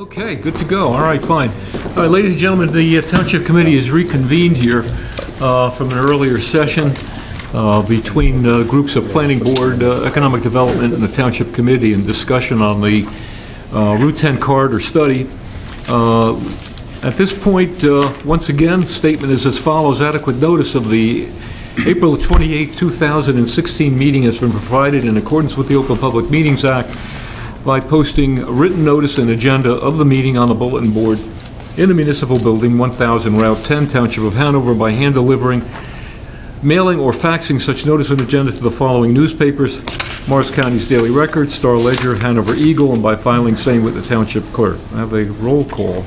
Okay, good to go. All right, fine. All right, ladies and gentlemen, the Township Committee is reconvened here from an earlier session between groups of Planning Board, Economic Development, and the Township Committee in discussion on the Route 10 corridor study. At this point, once again, statement is as follows. Adequate notice of the April 28, 2016 meeting has been provided in accordance with the Open Public Meetings Act by posting a written notice and agenda of the meeting on the bulletin board in the municipal building, 1000 Route 10, Township of Hanover, by hand delivering, mailing, or faxing such notice and agenda to the following newspapers: Morris County's Daily Record, Star Ledger, Hanover Eagle, and by filing same with the Township Clerk. I have a roll call.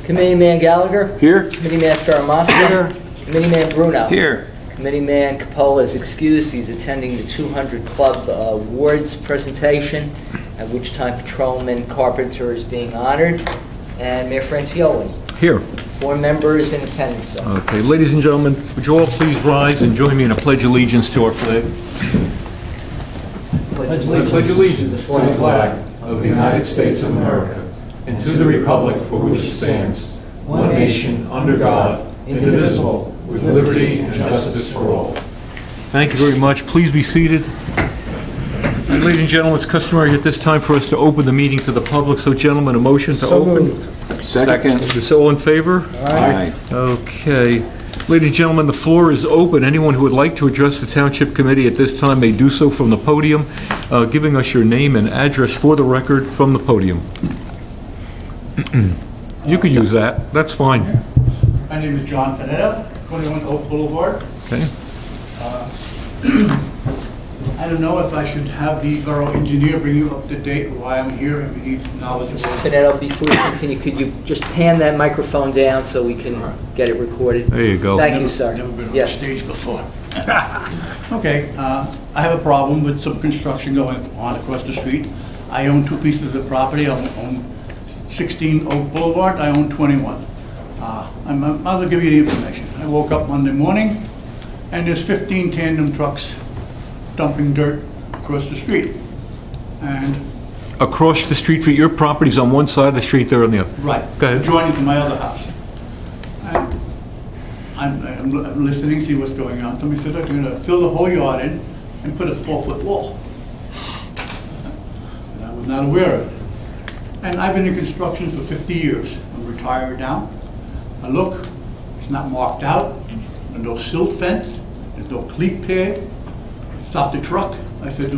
Committeeman Gallagher. Here. Committeeman Ferramasta. Here. Committeeman Bruno. Here. Committeeman Capola is excused. He's attending the 200 Club Awards presentation, at which time Patrolman Carpenter is being honored, and Mayor Francioli. Here. 4 members in attendance, sir. Okay, ladies and gentlemen, would you all please rise and join me in a pledge of allegiance to our flag? Pledge allegiance to the flag of the United States of America and to the republic for which it stands, one nation, under God, indivisible, with liberty and justice for all. Thank you very much. Please be seated. And ladies and gentlemen, it's customary at this time for us to open the meeting to the public. So, gentlemen, a motion to open. Moved. Second. Is all in favor? Aye. Okay. Ladies and gentlemen, the floor is open. Anyone who would like to address the Township Committee at this time may do so from the podium, giving us your name and address for the record from the podium. You could use that. That's fine. My name is John Panetta, 21 Oak Boulevard. Okay. I don't know if I should have the borough engineer bring you up to date why I'm here, if you need knowledgeable. Finetto, before we continue, could you just pan that microphone down so we can get it recorded? There you go. Never You, sir. Never been Yes. on stage before. Okay, I have a problem with some construction going on across the street. I own 2 pieces of property. I own 16 Oak Boulevard. I own 21. I'll give you the information. I woke up Monday morning, and there's 15 tandem trucks dumping dirt across the street. And Across the street, for your property's on one side of the street, they're on the other. right, Go ahead. adjoining to my other house. And I'm listening, see what's going on. Somebody said, they're going to fill the whole yard in and put a 4-foot wall. And I was not aware of it. And I've been in construction for 50 years. I'm retired now. I look, it's not marked out. There's no silt fence. There's no cleat pad. I stopped the truck. I said,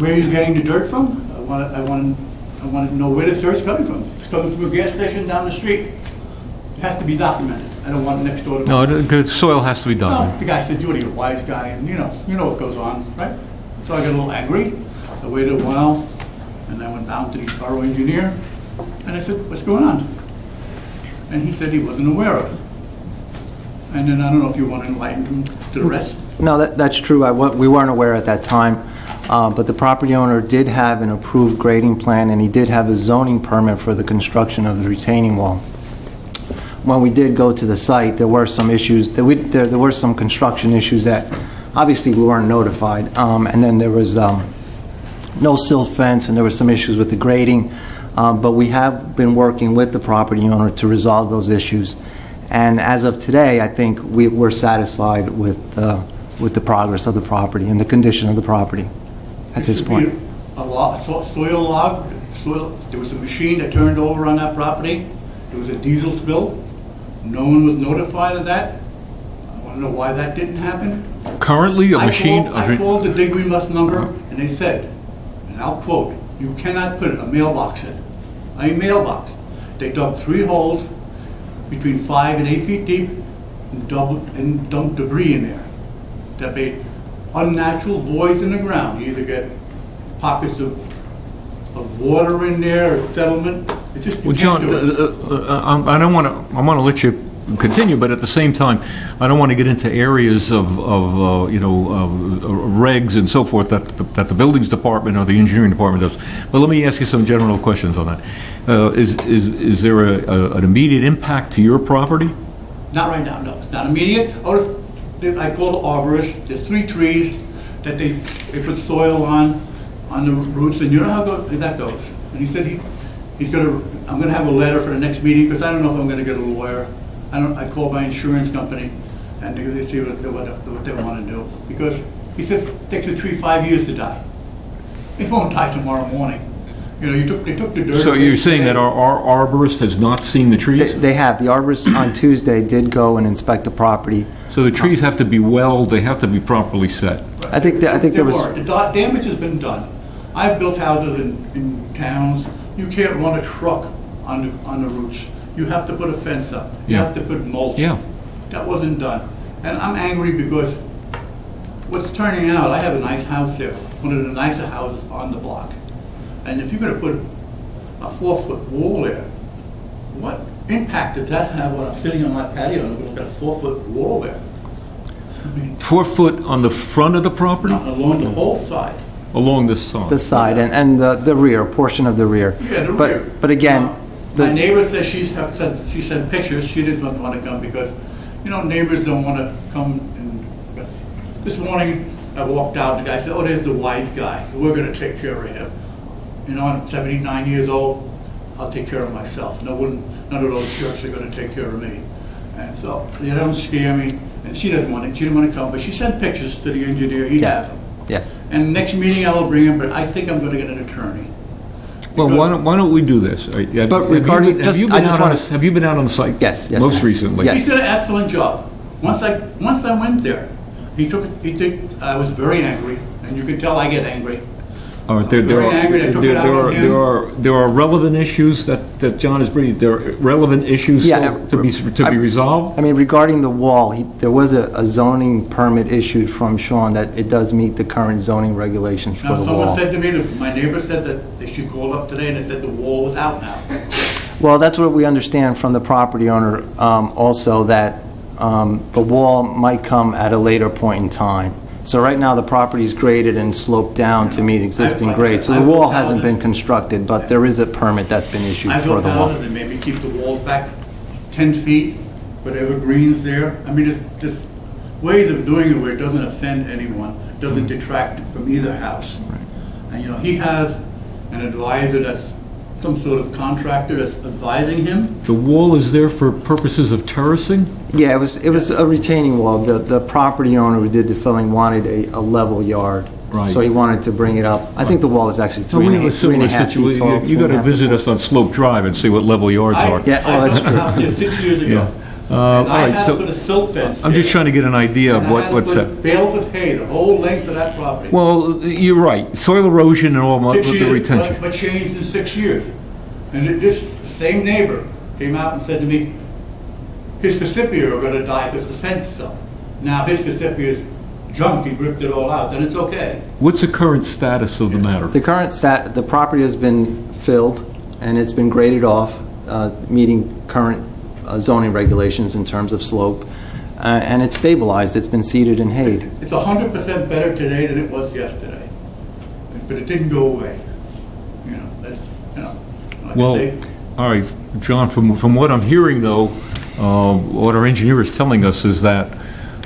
where are you getting the dirt from? I want to know where the dirt's coming from. It's coming from a gas station down the street. It has to be documented. I don't want it next door to No, me. the soil has to be done. No, the guy said, you're a wise guy, and you know what goes on, right? So I got a little angry. I waited a while, and I went down to the borough engineer, and I said, what's going on? And he said he wasn't aware of it. And then I don't know if you want to enlighten him to the rest. No, that's true. We weren't aware at that time, but the property owner did have an approved grading plan, and he did have a zoning permit for the construction of the retaining wall. When we did go to the site, there were some issues. There were some construction issues that obviously we weren't notified, and then there was no silt fence, and there were some issues with the grading. But we have been working with the property owner to resolve those issues. And as of today, I think we're satisfied with the progress of the property and the condition of the property at this point. Soil log, there was a machine that turned over on that property. There was a diesel spill. No one was notified of that. I want to know why that didn't happen. Currently, a machine... I called the Dig We Must number, and they said, and I'll quote, you cannot put a mailbox in. A mailbox. They dug 3 holes between 5 and 8 feet deep and dumped debris in there. That made unnatural voids in the ground. You either get pockets of water in there or settlement. It's just, Well, John, I want to let you continue, but at the same time, I don't want to get into areas of regs and so forth that the buildings department or the engineering department does. But let me ask you some general questions on that. Is there an immediate impact to your property? Not right now, no. It's not immediate. I called the arborist. There's 3 trees that they put soil on the roots, and you know how that goes. And he said I'm gonna have a letter for the next meeting, because I don't know if I'm gonna get a lawyer. I called my insurance company, and they see what they want to do. Because he said it takes a tree 5 years to die. It won't die tomorrow morning. You know, they took the dirt. So you're saying that our arborist has not seen the trees? They have. The arborist on Tuesday did go and inspect the property. So the trees have to be well, they have to be properly set. I think there was... The damage has been done. I've built houses in towns. You can't run a truck on the roots. You have to put a fence up. You have to put mulch. Yeah. That wasn't done. And I'm angry because what's turning out, I have a nice house there, one of the nicer houses on the block. And if you're going to put a 4-foot wall there, what impact does that have when I'm sitting on my patio and look at a 4-foot wall there? I mean, 4 foot on the front of the property? along the whole side. Along this side? The side and the rear, portion of the rear. Yeah, the rear. But again... My neighbor said she sent pictures. She didn't want to come because, you know, neighbors don't want to come. And this morning I walked out. The guy said, "Oh, there's the wise guy. We're going to take care of him." You know, I'm 79 years old. I'll take care of myself. None of those jerks are going to take care of me. And so they don't scare me. And she didn't want to come, but she sent pictures to the engineer. He has them. Yeah. And next meeting I will bring him. But I think I'm going to get an attorney. Well, why don't we do this? But regarding, have you been out on the site? Yes. Most recently. Yes. He did an excellent job. Once I went there, I was very angry, and you can tell I get angry. All right, there are relevant issues that John is bringing. There are relevant issues to be resolved. I mean, regarding the wall, there was a zoning permit issued from Sean that it does meet the current zoning regulations for the wall. Someone said to me, my neighbor said that they should call up today, and they said the wall was out now. Well, that's what we understand from the property owner also, that the wall might come at a later point in time. So right now the property is graded and sloped down to meet existing grades. So the wall hasn't been constructed, but there is a permit that's been issued for the wall. I built houses and maybe keep the walls back 10 feet, with evergreens there. I mean, there's ways of doing it where it doesn't offend anyone, doesn't detract from either house. And you know, he has an advisor that's some sort of contractor that's advising him. The wall is there for purposes of terracing? Yeah, it was a retaining wall. The property owner who did the filling wanted a level yard. Right. So he wanted to bring it up. I think the wall is actually So we have a similar situation. You got to visit us on Slope Drive and see what level yards are. Yeah, oh, that's true. I built a house there 6 years ago. All I right, had to put a so silt fence I'm just trying to get an idea of what's that. that. Bales of hay, the whole length of that property. Well, you're right. Soil erosion and all with 6 the years, retention. but changed in 6 years. And this same neighbor came out and said to me, his forsythia are going to die because the fence fell. Now his forsythia is junk, he ripped it all out, then it's okay. What's the current status of the matter? The property has been filled and it's been graded off, meeting current zoning regulations in terms of slope, and it's stabilized. It's been seeded and hayed. It's 100% better today than it was yesterday, but it didn't go away. You know, that's, you know. Like Well, all right, John, from what I'm hearing, though, what our engineer is telling us is that,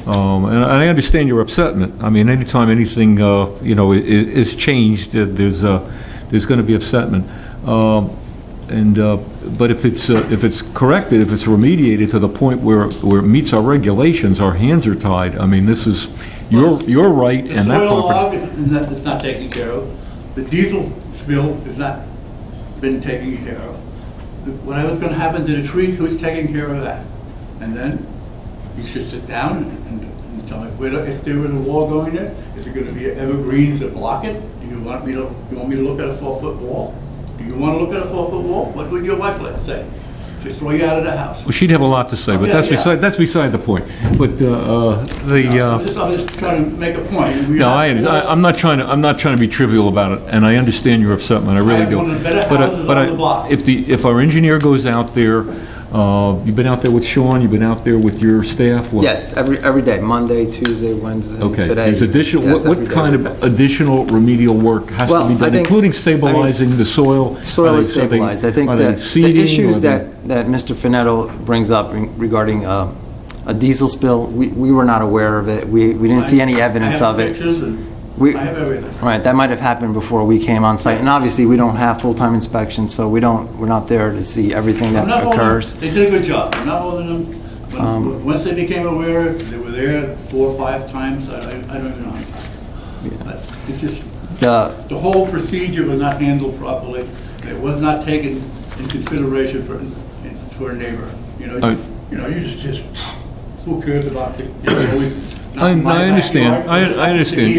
and I understand your upsetment. I mean, anytime anything, is changed, there's going to be upsetment. But if it's corrected, if it's remediated to the point where it meets our regulations, our hands are tied. I mean, this is your right, and that property. The soil log is not taken care of. The diesel spill has not been taken care of. Whatever's going to happen to the trees, who's taking care of that? And then you should sit down and tell me if there was a wall going there, is it going to be evergreens that block it? Do you want me to look at a 4-foot wall? Do you want to look at a 4-foot wall? What would your wife say? To throw you out of the house? Well, she'd have a lot to say, but that's beside the point. But I'm just trying to make a point. No, I'm not trying to be trivial about it, and I understand your upsetment. I really do. One of the better houses on the block. If our engineer goes out there, you've been out there with Sean. You've been out there with your staff. Yes, every day, Monday, Tuesday, Wednesday. Okay. Today. There's additional. Yes, what kind of additional remedial work has to be done, including stabilizing the soil? Soil is stabilized. I think the issues that Mr. Finetto brings up regarding a diesel spill, we were not aware of it. We didn't see any evidence of it. I have everything. Right, that might have happened before we came on site, and obviously, we don't have full-time inspections, so we're not there to see everything that I'm not holding occurs. them. They did a good job. I'm not holding them. Once they became aware, they were there 4 or 5 times. I don't even know. But it's just, the whole procedure was not handled properly. It was not taken in consideration for a neighbor. You just who cares about the, I understand. I understand.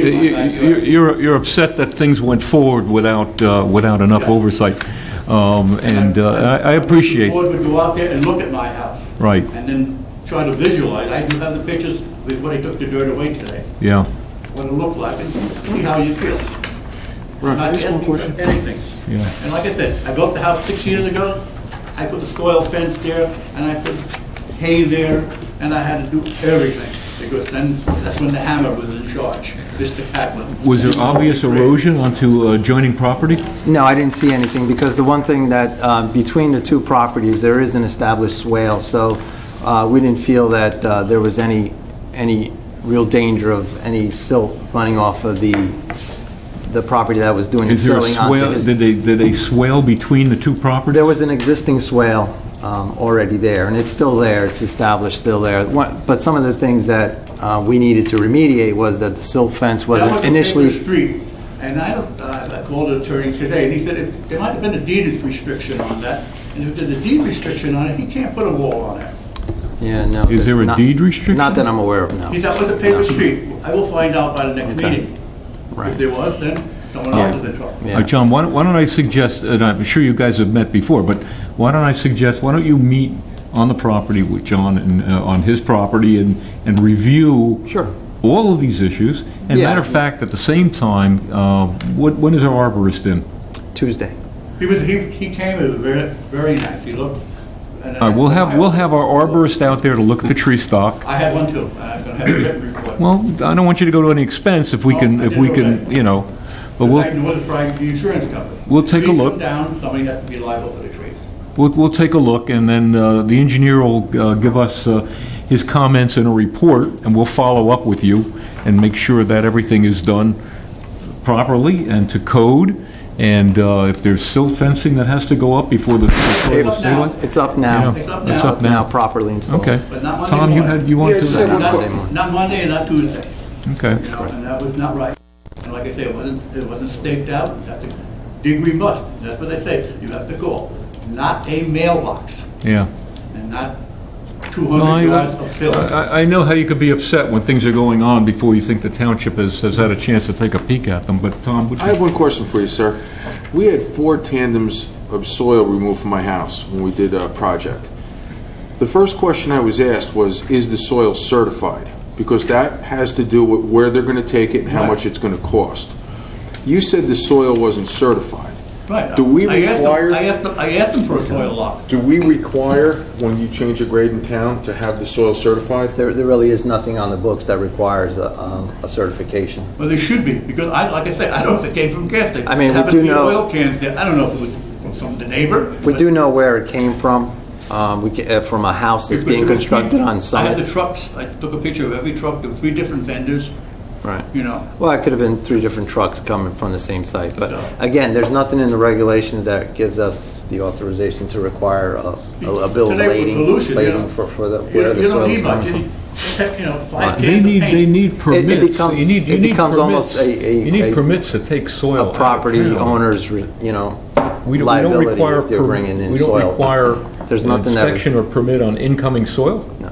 You're upset that things went forward without enough oversight, and I appreciate. The board would go out there and look at my house, Right. and then try to visualize. I do have the pictures before they took the dirt away today. Yeah. What it looked like, and see how you feel. Right. Not Just one asking for question. anything. Yeah. And like I said, I built the house 6 years ago. I put the soil fence there, and I put hay there, and I had to do everything. Because then, that's when the Hanover was in charge, Mr. Catlin. Was there obvious erosion onto adjoining property? No, I didn't see anything, because the one thing that, between the two properties, there is an established swale, so we didn't feel that there was any real danger of any silt running off of the property that was doing the Is there a filling onto swale? his... Did they swale between the two properties? There was an existing swale already there, and it's still there, it's established, still there. But some of the things that we needed to remediate was that the silt fence That was wasn't a initially... paper street, and I called the attorney today, and he said there might have been a deed restriction on that, and if there's a deed restriction on it, he can't put a wall on it. Yeah, no. Is there there's a deed restriction? Not that I'm aware of, no. He said, with a paper street. I will find out by the next Okay. meeting. Right. If there was, then someone else is in trouble. Yeah. John, why don't I suggest, and I'm sure you guys have met before, but why don't you meet on the property with John and on his property and review Sure. all of these issues? And Yeah. matter of fact, at the same time, when is our arborist in? Tuesday. He came, it was very, very nice. He looked. And All right, we'll have our arborist out there to look at the tree stock. I had one too, and I'm gonna have a written report. Well, I don't want you to go to any expense if we No, can, I if we didn't can, but Because I know it's from the insurance company. We'll take a Trees look. come down, somebody has to be liable for the trees. we'll take a look, and then the engineer will give us his comments in a report, and we'll follow up with you and make sure that everything is done properly and to code. And if there's silt fencing that has to go up before the soil is stabilized. It's up now. It's up It's now. up now. Properly installed. Okay. But not Monday Tom, morning. you wanted Yeah, just have to? one Not quick- Monday morning. Not Monday and not Tuesday. Okay. And that was not right. And like I say, it wasn't staked out. You have to dig rebut. That's what they say. You have to call. Not a mailbox Yeah. and not 200 yards of fill. I know how you could be upset when things are going on before you think the township has had a chance to take a peek at them, but Tom, would I have one question for you, sir. We had 4 tandems of soil removed from my house when we did a project. The first question I was asked was, is the soil certified? Because that has to do with where they're going to take it and how Right. much it's going to cost. You said the soil wasn't certified. Right. Do we I asked require- I asked them for a soil log. Do we require, when you change a grade in town, to have the soil certified? There really is nothing on the books that requires a certification. Well, they should be, because like I said, I don't know if it came from gas station. I mean, we Happened do to be know- oil cans there. I don't know if it was from the neighbor. We but- do know where it came from, from a house that's being because it was constructed on I had the site. trucks, I took a picture of every truck, there were 3 different vendors, Right. you know. Well, it could have been 3 different trucks coming from the same site, but So- again, there's nothing in the regulations that gives us the authorization to require a bill of Today with lading pollution, you know, for the, You where the don't soil is need much, coming you from. need, 5 They cans of need paint. permits. becomes- You need it becomes permits. almost a- You need a- permits to take soil out A of property town. owner's, We don't liability require if they're bringing in we don't soil. require There's an nothing that- inspection or permit on incoming soil? No.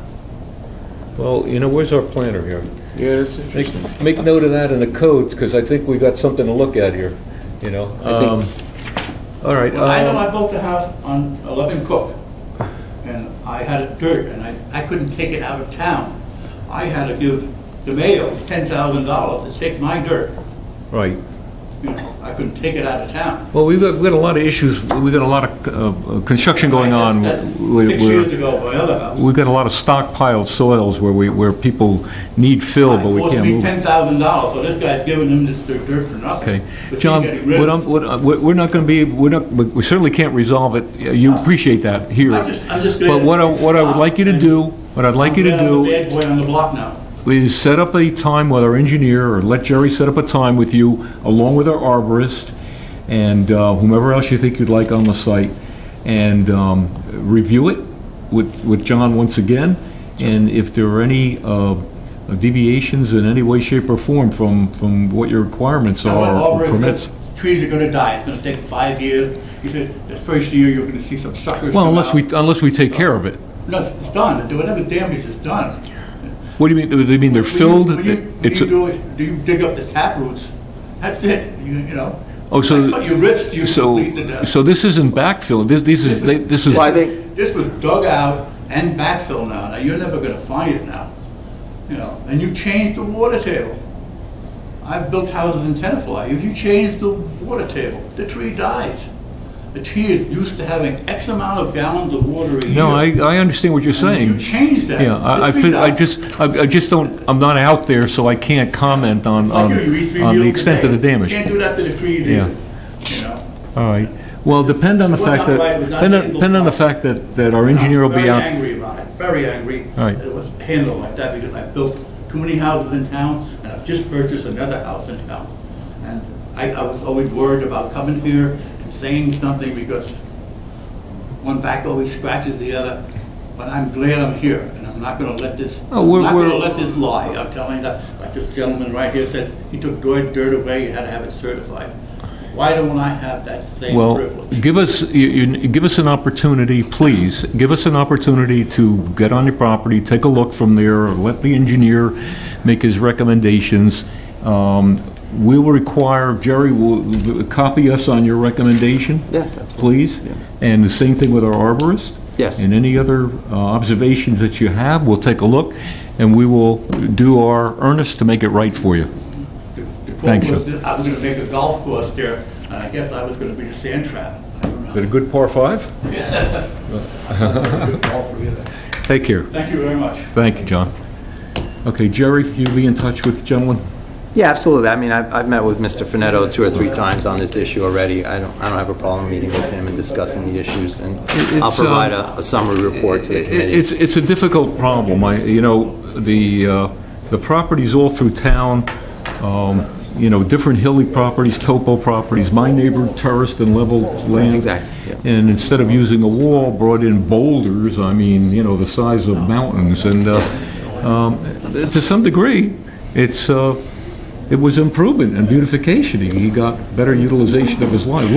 Well, where's our planner here? Yeah, that's interesting. Make note of that in the codes, because I think we got something to look at here, All right. Well, I know I built the house on 11 Cook, and I had it dirt, and I couldn't take it out of town. I had to give the Mayos $10,000 to take my dirt. Right. You know, I couldn't take it out of town. Well, we've got a lot of issues, we've got a lot of construction going on. That's where- 6 years ago, my other house. We've got a lot of stockpiled soils where people need fill, but we can't It move. was supposed to be $10,000, so this guy's giving them this dirt for nothing. Okay. But he's John, getting rid of it. we're not going to be, we certainly can't resolve it. You appreciate that here. I'm just But what I would like you to do, I'm glad I'm the bad boy on the block now. is set up a time with our engineer, or let Jerry set up a time with you, along with our arborist, and whomever else you think you'd like on the site, and review it with John once again, and if there are any deviations in any way, shape, or form from what your requirements are or permits. Trees are going to die. It's going to take 5 years. He said the first year you're going to see some suckers. Well, come unless we take care of it. No, it's done. Whatever damage is done. What do you mean? Do they mean they're filled? When you dig up the tap roots, that's it. You know. Oh, so cut your wrist, you bleed to death. So this isn't backfill. This is. Well, I think This was dug out and backfill now. Now you're never going to find it now. You know, and you changed the water table. I've built houses in Tenafly. If you change the water table, the tree dies. The tree is used to having X amount of gallons of water a year. No, I understand what you're saying. You changed that. Yeah, I just don't. I'm not out there, so I can't comment on the extent of the damage. You can't do that to the trees either. Yeah. You know. All right. Well, depend on the fact that our engineer will be out. Very angry about it. Very angry. All right. That it was handled like that because I built too many houses in town, and I've just purchased another house in town. And I was always worried about coming here and saying something because one back always scratches the other. But I'm glad I'm here, and I'm not going to let this. I'm not going to let this lie. I'm telling you that. Like this gentleman right here said, he took dirt away. You had to have it certified. Why don't I have that same privilege? Give us an opportunity, please. Give us an opportunity to get on your property, take a look from there, or let the engineer make his recommendations. We will require, Jerry will copy us on your recommendation. Yes, absolutely. Please. Yeah. And the same thing with our arborist. Yes. And any other observations that you have, we'll take a look, and we will do our earnest to make it right for you. Thanks, I was going to make a golf course there, and I guess I was going to be the sand trap. Is it a good par 5? Yeah. Good golfer either. Take care. Thank you very much. Thank you, John. Okay, Jerry, you'll be in touch with the gentleman? Yeah, absolutely. I mean, I've met with Mr. Finetto 2 or 3 times on this issue already. I don't have a problem meeting with him and discussing the issues, and I'll provide a summary report to the committee. It's a difficult problem. The properties all through town, different hilly properties, topo properties. My neighbor terraced and leveled land. Exactly. Yeah. And instead of using a wall, brought in boulders, the size of mountains. And to some degree, it was improvement and beautification. He got better utilization of his land.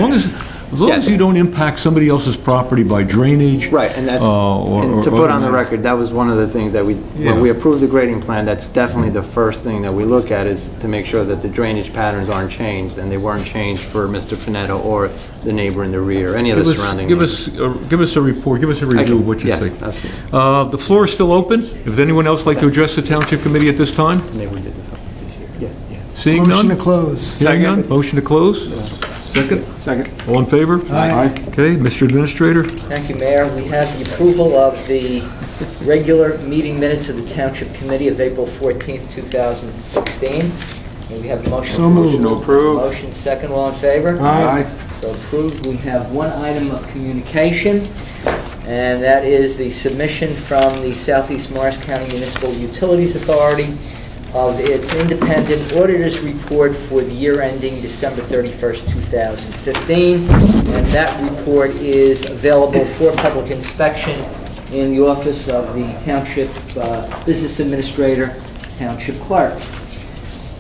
As long as you don't impact somebody else's property by drainage. Right, and that's, and to put on the record, that was one of the things that when we approved the grading plan, that's definitely the first thing that we look at, is to make sure that the drainage patterns aren't changed, and they weren't changed for Mr. Finetto or the neighbor in the rear, any of the surrounding neighbors. Give us a report, give us a review of what you think. Yes, absolutely. The floor is still open. If anyone else like to address the Township Committee at this time? Maybe we did this year. Yeah. Seeing none? Motion to close. Seeing none? Motion to close? Second? Second. All in favor? Aye. Okay, Mr. Administrator? Thank you, Mayor. We have the approval of the regular meeting minutes of the Township Committee of April 14th, 2016. May we have a motion? So moved. Motion approved. Motion second, all in favor? Aye. So approved. We have one item of communication, and that is the submission from the Southeast Morris County Municipal Utilities Authority of its independent auditor's report for the year ending December 31st, 2015. And that report is available for public inspection in the office of the Township Business Administrator, Township Clerk.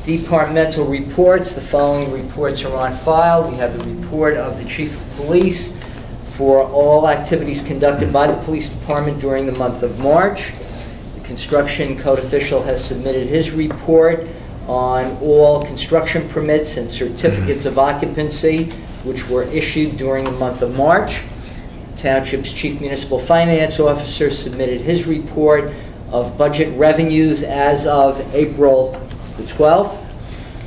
Departmental reports. The following reports are on file. We have the report of the Chief of Police for all activities conducted by the Police Department during the month of March. Construction code official has submitted his report on all construction permits and certificates of occupancy which were issued during the month of March. Township's chief municipal finance officer submitted his report of budget revenues as of April the 12th.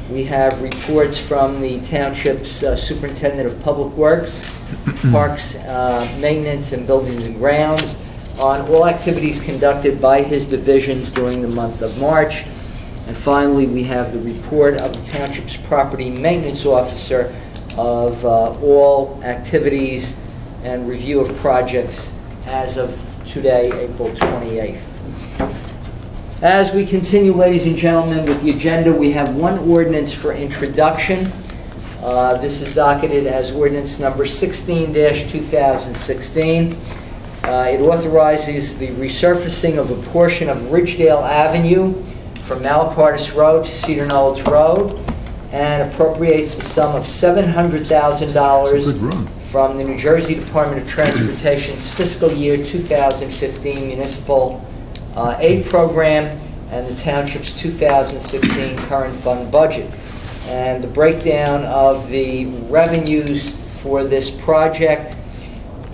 We have reports from the Township's superintendent of public works, parks, maintenance, and buildings and grounds on all activities conducted by his divisions during the month of March. And finally, we have the report of the Township's property maintenance officer of all activities and review of projects as of today, April 28th. As we continue, ladies and gentlemen, with the agenda, we have one ordinance for introduction. This is docketed as ordinance number 16-2016. It authorizes the resurfacing of a portion of Ridgedale Avenue from Malapartis Road to Cedar Knolls Road and appropriates the sum of $700,000 from the New Jersey Department of Transportation's fiscal year 2015 municipal aid program and the Township's 2016 current fund budget. And the breakdown of the revenues for this project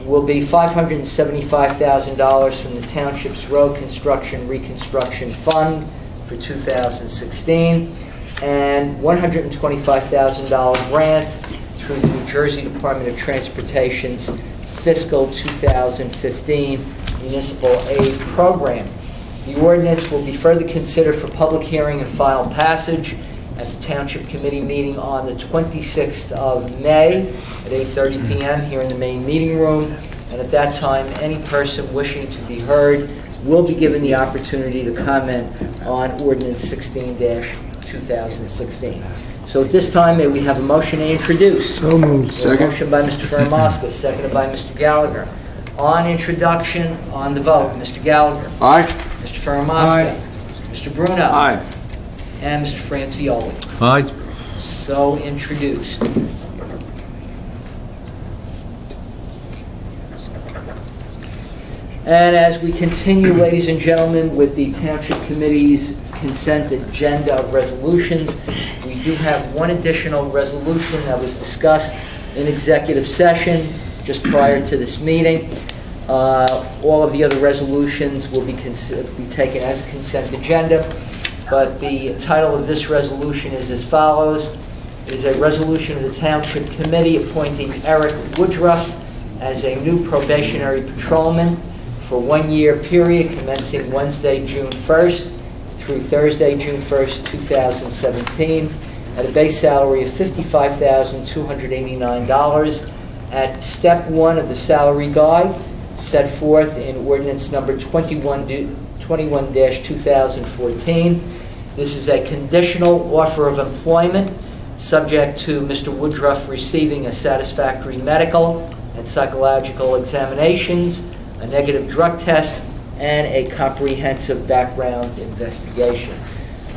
will be $575,000 from the Township's Road Construction Reconstruction Fund for 2016 and $125,000 grant through the New Jersey Department of Transportation's fiscal 2015 municipal aid program. The ordinance will be further considered for public hearing and final passage at the Township Committee meeting on the 26th of May at 8:30 p.m. here in the main meeting room. And at that time, any person wishing to be heard will be given the opportunity to comment on Ordinance 16-2016. So at this time, may we have a motion to introduce? So moved. Second. Motion by Mr. Fermaska, seconded by Mr. Gallagher. On introduction, on the vote, Mr. Gallagher. Aye. Mr. Fermaska. Aye. Mr. Bruno. Aye. And Mr. Francioli. Aye. So introduced. And as we continue, ladies and gentlemen, with the Township Committee's consent agenda of resolutions, we do have one additional resolution that was discussed in executive session just prior to this meeting. All of the other resolutions will be taken as a consent agenda, but the title of this resolution is as follows. It is a resolution of the Township Committee appointing Eric Woodruff as a new probationary patrolman for 1 year period commencing Wednesday, June 1st through Thursday, June 1st, 2017 at a base salary of $55,289 at step 1 of the salary guide set forth in ordinance number 21-2014. This is a conditional offer of employment subject to Mr. Woodruff receiving a satisfactory medical and psychological examinations, a negative drug test, and a comprehensive background investigation.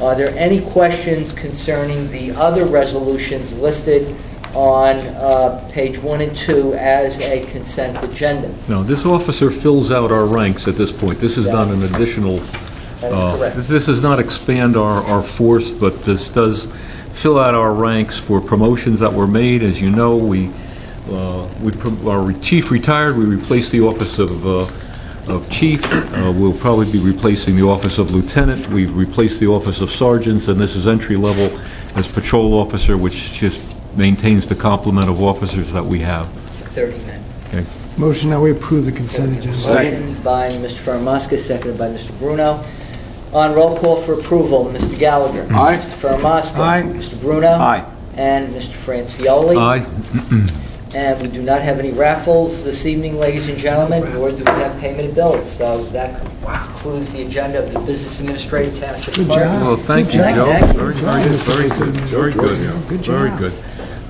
Are there any questions concerning the other resolutions listed on page 1 and 2 as a consent agenda? No, this officer fills out our ranks at this point. This is not an additional, That is correct. this does not expand our force, but this does fill out our ranks for promotions that were made. As you know, our chief retired. We replaced the office of chief. We'll probably be replacing the office of lieutenant. We've replaced the office of sergeants, and this is entry level as patrol officer, which just maintains the complement of officers that we have. 30 men. Okay. Motion that we approve the consent agenda. Motion by Mr. Fermaska, seconded by Mr. Bruno. On roll call for approval, Mr. Gallagher. Aye. Mr. Fermaska. Aye. Mr. Bruno. Aye. And Mr. Francioli. Aye. And we do not have any raffles this evening, ladies and gentlemen, nor do we have payment of bills. So that concludes the agenda of the Business Administrative Township Good Department. job. Well, thank you, Thank Joe. you. Very good. Very good. Good Very job. good.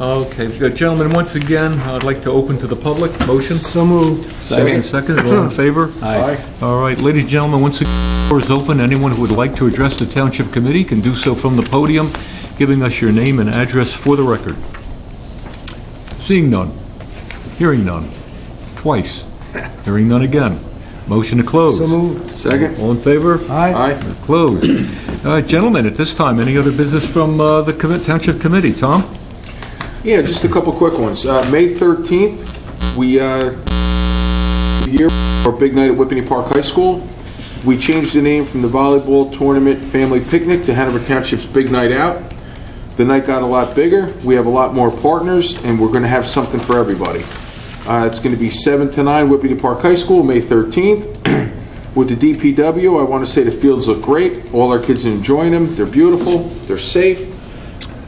Okay, gentlemen, once again, I'd like to open to the public. Motion? So moved. Second. All in favor? Aye. All right, ladies and gentlemen, once again, the floor is open. Anyone who would like to address the Township Committee can do so from the podium, giving us your name and address for the record. Seeing none. Hearing none. Twice. Hearing none again. Motion to close. So moved. Second. All in favor? Aye. Closed. All right, gentlemen, at this time, any other business from the Township Committee? Tom? Yeah, just a couple quick ones. May 13th, we here our big night at Whippany Park High School. We changed the name from the volleyball tournament family picnic to Hanover Township's Big Night Out. The night got a lot bigger. We have a lot more partners, and we're going to have something for everybody. It's going to be 7 to 9, Whippany Park High School, May 13th. With the DPW, I want to say the fields look great. All our kids are enjoying them. They're beautiful. They're safe.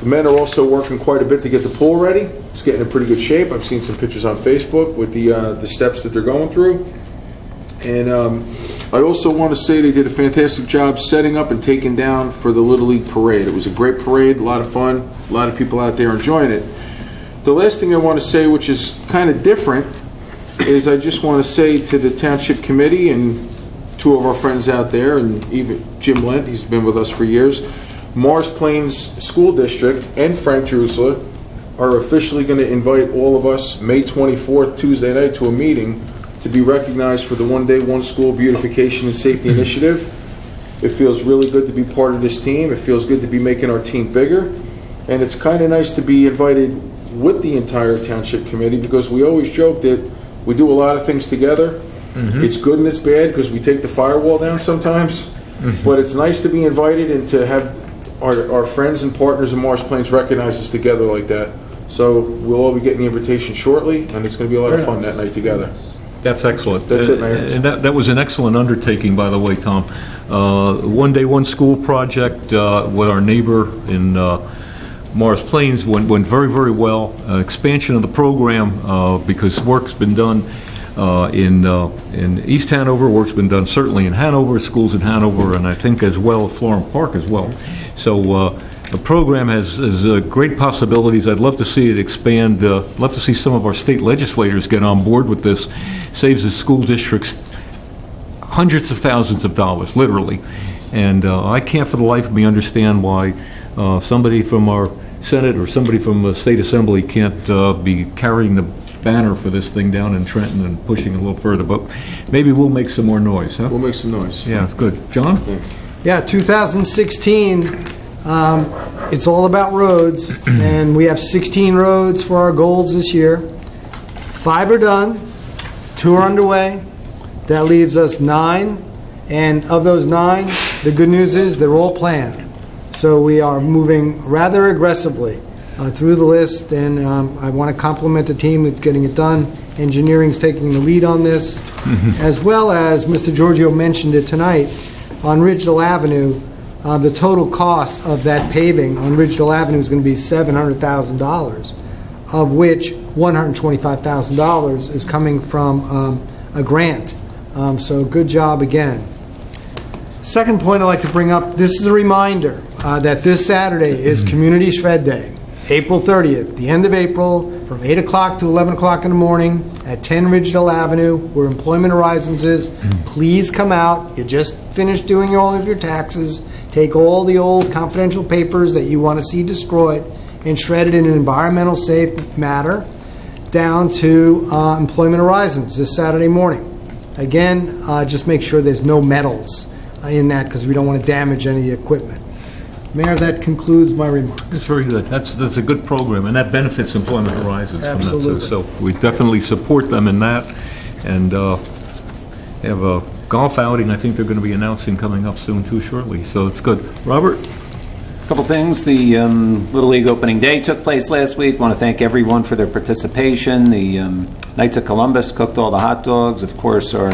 The men are also working quite a bit to get the pool ready. It's getting in pretty good shape. I've seen some pictures on Facebook with the steps that they're going through. And I also want to say they did a fantastic job setting up and taking down for the Little League Parade. It was a great parade, a lot of fun, a lot of people out there enjoying it. The last thing I want to say, which is kind of different, is I just want to say to the Township Committee and two of our friends out there, and even Jim Lent, he's been with us for years, Morris Plains School District and Frank Drusilla are officially going to invite all of us May 24th, Tuesday night, to a meeting to be recognized for the One Day, One School Beautification and Safety Initiative. It feels really good to be part of this team. It feels good to be making our team bigger. And it's kind of nice to be invited with the entire Township Committee, because we always joke that we do a lot of things together. It's good and it's bad because we take the firewall down sometimes. But it's nice to be invited and to have our friends and partners in Morris Plains recognize us together like that. So we'll all be getting the invitation shortly, and it's going to be a lot of fun that night together. That's excellent. That's it, Mayor. And that was an excellent undertaking, by the way, Tom. One Day, One School project with our neighbor in Morris Plains went very, very well. Expansion of the program, because work's been done in East Hanover, work's been done certainly in Hanover, schools in Hanover, and I think as well Florham Park as well. So the program has great possibilities. I'd love to see it expand. Love to see some of our state legislators get on board with this. Saves the school districts hundreds of thousands of dollars, literally. And I can't for the life of me understand why somebody from our Senate or somebody from the State Assembly can't be carrying the banner for this thing down in Trenton and pushing a little further. But maybe we'll make some more noise, huh? We'll make some noise. Yeah, it's good. John? Thanks. Yeah, 2016, it's all about roads, and we have 16 roads for our goals this year. 5 are done, 2 are underway. That leaves us 9, and of those 9, the good news is they're all planned. So we are moving rather aggressively through the list, and I want to compliment the team that's getting it done. Engineering's taking the lead on this, as well as Mr. Giorgio mentioned it tonight, on Ridgedale Avenue, the total cost of that paving on Ridgedale Avenue is going to be $700,000, of which $125,000 is coming from a grant. So good job again. Second point I'd like to bring up, this is a reminder that this Saturday is Community Shred Day, April 30th, the end of April, from 8 o'clock to 11 o'clock in the morning at 10 Ridgedale Avenue, where Employment Horizons is. Please come out. You just finished doing all of your taxes. Take all the old confidential papers that you want to see destroyed and shred it in an environmental safe manner down to Employment Horizons this Saturday morning. Again, just make sure there's no metals in that, because we don't want to damage any equipment. Mayor, that concludes my remarks. That's very good. That's a good program, and that benefits Employment Horizons from that too. Absolutely. So we definitely support them in that, and they have a golf outing I think they're going to be announcing coming up soon too, shortly. So it's good. Robert? A couple things. The Little League opening day took place last week. I want to thank everyone for their participation. The Knights of Columbus cooked all the hot dogs. Of course, our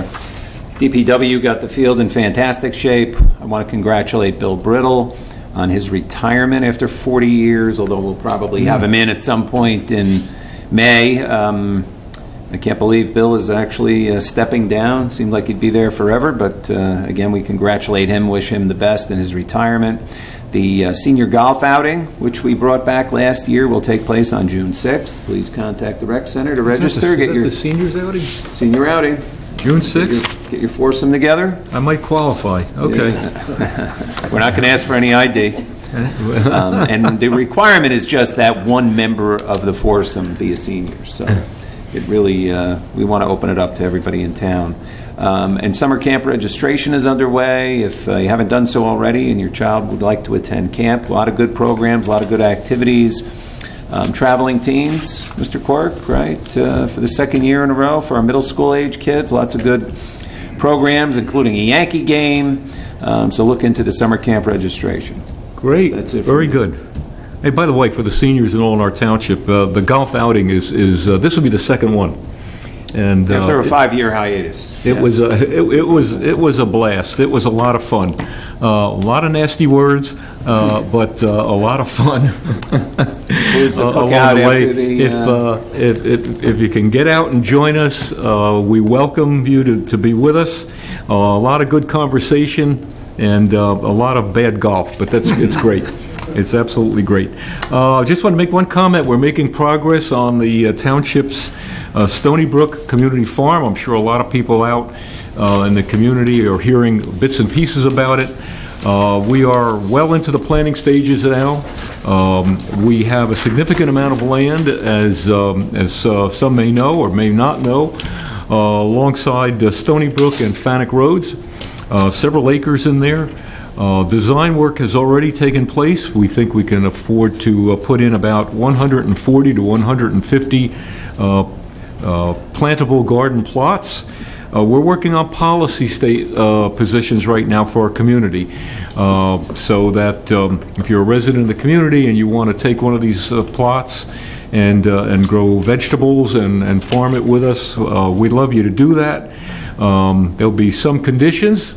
DPW got the field in fantastic shape. I want to congratulate Bill Brittle on his retirement after 40 years, although we'll probably have him in at some point in May. I can't believe Bill is actually stepping down. Seemed like he'd be there forever, but again, we congratulate him, wish him the best in his retirement. The senior golf outing, which we brought back last year, will take place on June 6th. Please contact the rec center to register. Get your the seniors outing? Senior outing. June 6th? Get your foursome together. I might qualify. Okay. We're not going to ask for any ID. And the requirement is just that one member of the foursome be a senior. So it really, we want to open it up to everybody in town. And summer camp registration is underway. If you haven't done so already and your child would like to attend camp, a lot of good programs, a lot of good activities. Traveling teens, Mr. Quirk, right, for the second year in a row for our middle school age kids. Lots of good programs, including a Yankee game. So look into the summer camp registration. Great. That's it. Very good. Hey, by the way, for the seniors and all in our township, the golf outing is this will be the second one. And After a 5-year hiatus. it was a blast. It was a lot of fun. A lot of nasty words, but a lot of fun. Includes the along cookout the way. after the, If you can get out and join us, we welcome you to be with us. A lot of good conversation and a lot of bad golf, but it's great. It's absolutely great. Just want to make one comment. We're making progress on the Township's Stony Brook Community Farm. I'm sure a lot of people out in the community are hearing bits and pieces about it. We are well into the planning stages now. We have a significant amount of land, as some may know or may not know, alongside Stony Brook and Fanick Roads. Several acres in there. Design work has already taken place. We think we can afford to put in about 140 to 150 plantable garden plots. We're working on policy positions right now for our community, so that if you're a resident of the community and you want to take one of these plots and grow vegetables and farm it with us, we'd love you to do that. There'll be some conditions,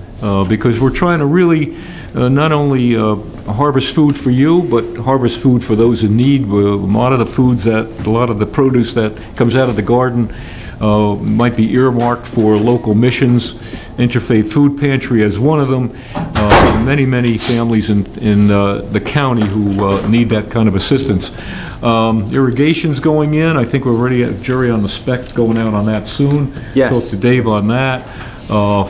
because we're trying to really not only harvest food for you, but harvest food for those in need. A lot of the produce that comes out of the garden might be earmarked for local missions. Interfaith Food Pantry as one of them. Many families in the county who need that kind of assistance. Irrigation's going in. I think we're ready. Jerry on the spec going out on that soon. Yes. Talk to Dave on that.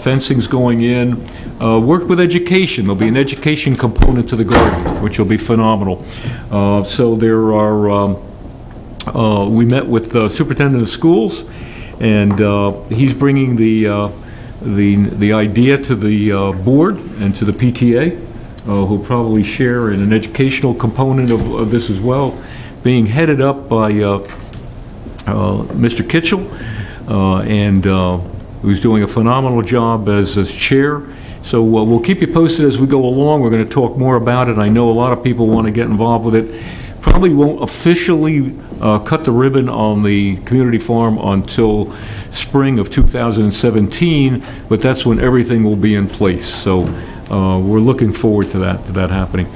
Fencing's going in. Work with education. There'll be an education component to the garden, which will be phenomenal. So there are, we met with the superintendent of schools, and he's bringing the idea to the board and to the PTA, who'll probably share in an educational component of this as well, being headed up by Mr. Kitchell, and who's doing a phenomenal job as chair. So we'll keep you posted as we go along. We're going to talk more about it. I know a lot of people want to get involved with it. Probably won't officially cut the ribbon on the community farm until spring of 2017, but that's when everything will be in place. So we're looking forward to that happening.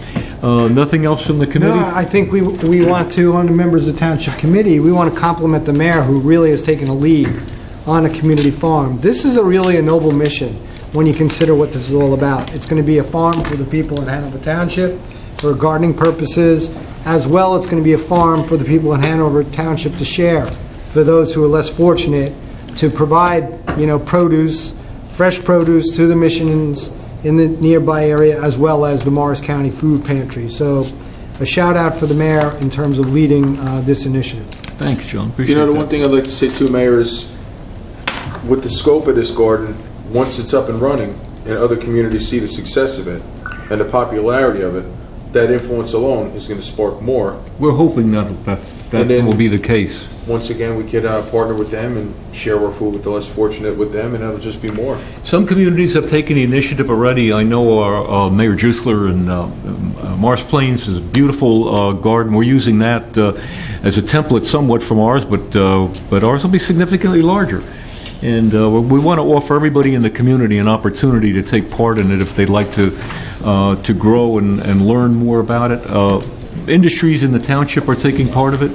Nothing else from the committee? No, I think we want to, on the members of the Township Committee, we want to compliment the mayor, who really has taken a lead on a community farm. This is really a noble mission when you consider what this is all about. It's going to be a farm for the people in Hanover Township for gardening purposes, as well it's going to be a farm for the people in Hanover Township to share, for those who are less fortunate, to provide, produce, fresh produce to the missions in the nearby area, as well as the Morris County Food Pantry. So a shout out for the mayor in terms of leading this initiative. Thanks, John. Appreciate that. The one thing I'd like to say too, Mayor, is with the scope of this garden, once it's up and running and other communities see the success of it and the popularity of it, that influence alone is going to spark more. We're hoping that will be the case. Once again, we could partner with them and share our food with the less fortunate with them, and that'll just be more. Some communities have taken the initiative already. I know our Mayor Jusler in Morris Plains is a beautiful garden. We're using that as a template somewhat from ours, but ours will be significantly larger. And we want to offer everybody in the community an opportunity to take part in it if they'd like to grow and learn more about it. Industries in the township are taking part of it.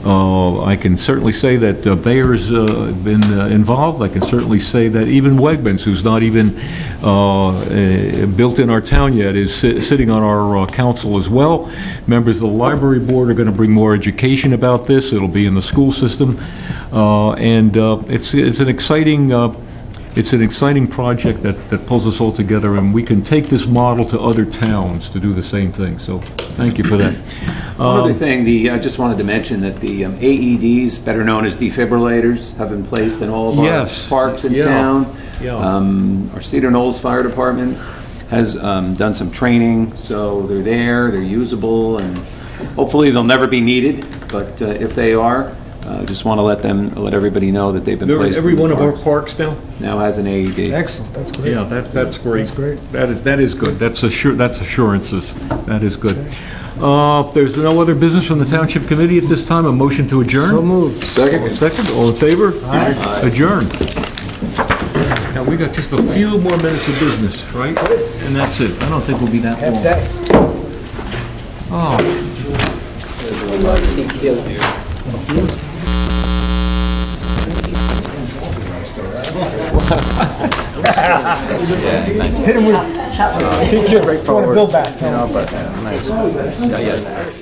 I can certainly say that Bayer's been involved. I can certainly say that even Wegmans, who's not even built in our town yet, is sitting on our council as well. Members of the library board are going to bring more education about this. It'll be in the school system, and it's an exciting project that pulls us all together, and we can take this model to other towns to do the same thing. So thank you for that. One other thing, I just wanted to mention that the AEDs, better known as defibrillators, have been placed in all of our parks in town. Yeah. Our Cedar Knolls Fire Department has done some training, so they're usable, and hopefully they'll never be needed, but if they are, just want to let everybody know that they've been placed. Every one of our parks now has an AED. Excellent. That's great. Yeah, that's great. That's great. That is good. That's assurances. That is good. If there's no other business from the Township Committee at this time, a motion to adjourn? So moved. Second? Second, all in favor? Aye. Adjourn. Now, we got just a few more minutes of business, right? And that's it. I don't think we'll be that long. Half day. Oh. Hit him with TQ. Want to build back. You know, but nice. Yeah, yeah.